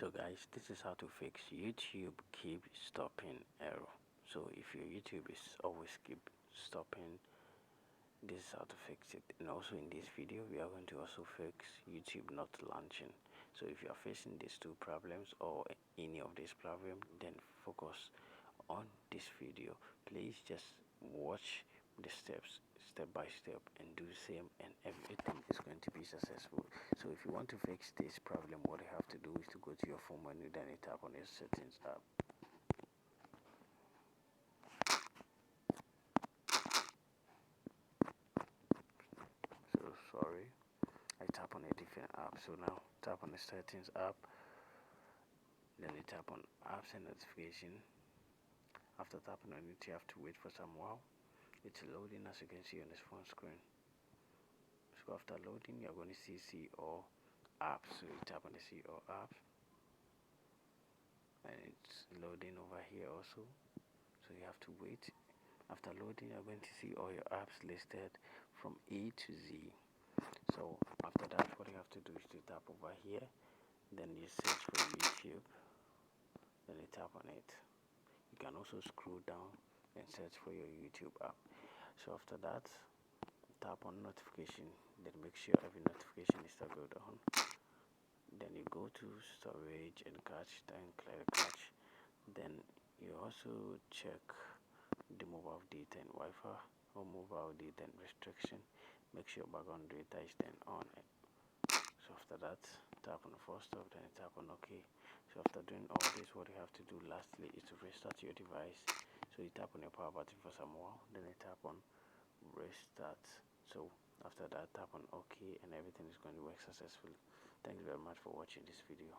So guys, this is how to fix YouTube keep stopping error. So if your YouTube is always keep stopping, this is how to fix it. And also in this video we are going to also fix YouTube not launching. So if you are facing these two problems or any of these problems, then focus on this video. Please just watch the steps step by step and do the same, and everything is going to be successful. So if you want to fix this problem, what you have to do is to go to your phone menu, then you tap on your settings app. So sorry, I tap on a different app. So now tap on the settings app, then you tap on apps and notification. After tapping on it, you have to wait for some while. It's loading, as you can see on this phone screen. So after loading, you're going to see all apps. So you tap on the see all apps, and it's loading over here also. So you have to wait. After loading, you're going to see all your apps listed from A to Z. So after that, what you have to do is to tap over here, then you search for YouTube, then you tap on it. You can also scroll down and search for your YouTube app. So after that, tap on notification, then make sure every notification is toggled on. Then you go to storage and cache, then clear cache. Then you also check the mobile data and Wi-Fi or mobile data and restriction. Make sure background data is then on. So after that, tap on the first stop, then tap on OK. So after doing all this, what you have to do lastly is to restart your device. So you tap on your power button for some while, then you tap on restart. So after that, tap on OK, and everything is going to work successfully. Thanks very much for watching this video.